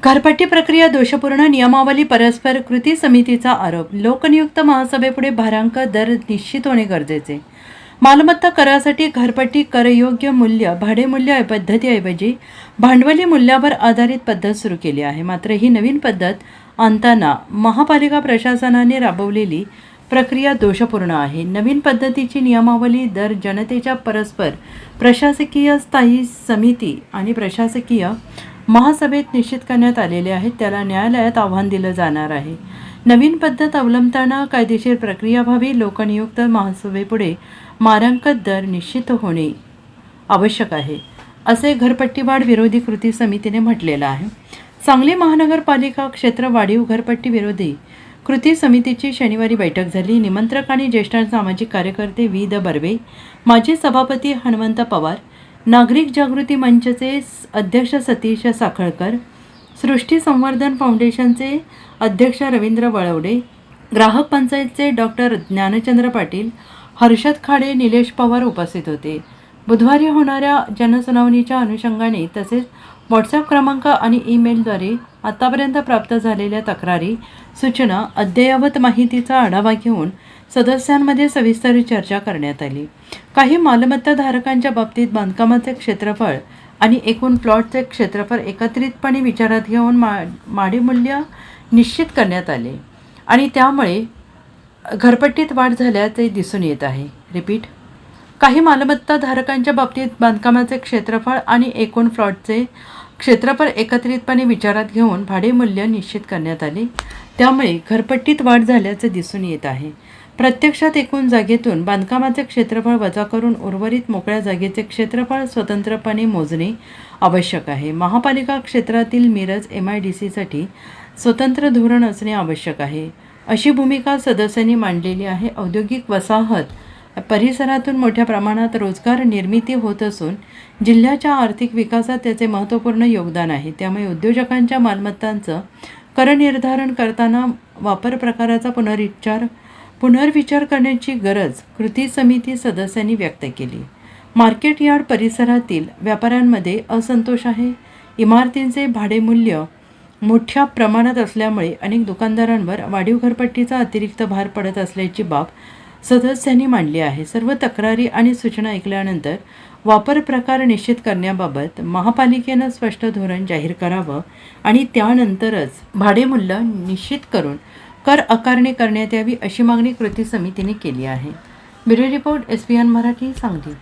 घरपट्टी प्रक्रिया दोषपूर्ण, नियमावली परस्पर कृती समितीचा आरोप. लोकनियुक्त महासभेपुढे भारांक दर निश्चित होणे गरजेचे. मालमत्ता करासाठी घरपट्टी करयोग्य मूल्य भाडेमूल्य पद्धतीऐवजी भांडवली मूल्यावर आधारित पद्धत सुरू केली आहे. मात्र ही नवीन पद्धत आणताना महापालिका प्रशासनाने राबवलेली प्रक्रिया दोषपूर्ण आहे. नवीन पद्धतीची नियमावली दर जनतेच्या परस्पर प्रशासकीय स्थायी समिती आणि प्रशासकीय महासभेत निश्चित करण्यात आलेले आहेत. त्याला न्यायालयात आव्हान दिलं जाणार आहे. नवीन पद्धत अवलंबताना कायदेशीर प्रक्रिया व्हावी. लोकनियुक्त महासभेपुढे मारांकन दर निश्चित होणे आवश्यक आहे, असे घरपट्टीवाढ विरोधी कृती समितीने म्हटलेलं आहे. सांगली महानगरपालिका क्षेत्र वाढीव घरपट्टी विरोधी कृती समितीची शनिवारी बैठक झाली. निमंत्रक आणि ज्येष्ठ सामाजिक कार्यकर्ते वि. द. बर्वे, माजी सभापती हनुमंत पवार, नागरिक जागृती मंचचे अध्यक्ष सतीश साखळकर, सृष्टी संवर्धन फाउंडेशनचे अध्यक्ष रवींद्र वळवडे, ग्राहक पंचायतचे डॉक्टर ज्ञानचंद्र पाटील, हर्षद खाडे, निलेश पवार उपस्थित होते. बुधवारी होणाऱ्या जनसुनावणीच्या अनुषंगाने तसेच व्हॉट्सॲप क्रमांक आणि ईमेलद्वारे आतापर्यंत प्राप्त झालेल्या तक्रारी, सूचना, अद्ययावत माहितीचा आढावा घेऊन सदस्यांमध्ये सविस्तर चर्चा करण्यात आली. काही मालमत्ताधारकांच्या बाबतीत बांधकामाचे क्षेत्रफळ आणि एकूण प्लॉटचे क्षेत्रफळ एकत्रितपणे विचारात घेऊन भाडेमूल्य निश्चित करण्यात आले आणि त्यामुळे घरपट्टीत वाढ झाल्याचे दिसून येत आहे. रिपीट. काही मालमत्ताधारकांच्या बाबतीत बांधकामाचे क्षेत्रफळ आणि एकूण प्लॉटचे क्षेत्रफळ एकत्रितपणे विचारात घेऊन भाडेमूल्य निश्चित करण्यात आले. त्यामुळे घरपट्टीत वाढ झाल्याचे दिसून येत आहे. प्रत्यक्षात एकूण जागेतून बांधकामाचे क्षेत्रफळ वजा करून उर्वरित मोकळ्या जागेचे क्षेत्रफळ स्वतंत्रपणे मोजणे आवश्यक आहे. महापालिका क्षेत्रातील मिरज MIDCसाठी स्वतंत्र धोरण असणे आवश्यक आहे, अशी भूमिका सदस्यांनी मांडलेली आहे. औद्योगिक वसाहत परिसरातून मोठ्या प्रमाणात रोजगार निर्मिती होत असून जिल्ह्याच्या आर्थिक विकासात त्याचे महत्त्वपूर्ण योगदान आहे. त्यामुळे उद्योजकांच्या मालमत्तांचं करनिर्धारण करताना वापर प्रकाराचा पुनर्विचार करण्याची गरज कृती समिती सदस्यांनी व्यक्त केली. मार्केट यार्ड परिसरातील व्यापाऱ्यांमध्ये असंतोष आहे. इमारतींचे भाडेमूल्य मोठ्या प्रमाणात असल्यामुळे अनेक दुकानदारांवर वाढीव घरपट्टीचा अतिरिक्त भार पडत असल्याची बाब सदस्यांनी मांडली आहे. सर्व तक्रारी आणि सूचना ऐकल्यानंतर वापर प्रकार निश्चित करण्याबाबत महापालिकेनं स्पष्ट धोरण जाहीर करावं आणि त्यानंतरच भाडेमूल्य निश्चित करून कर आकारणी करण्यात यावी, अशी मागणी कृती समितीने केली आहे. Bureau report, SPN Marathi, Sangli.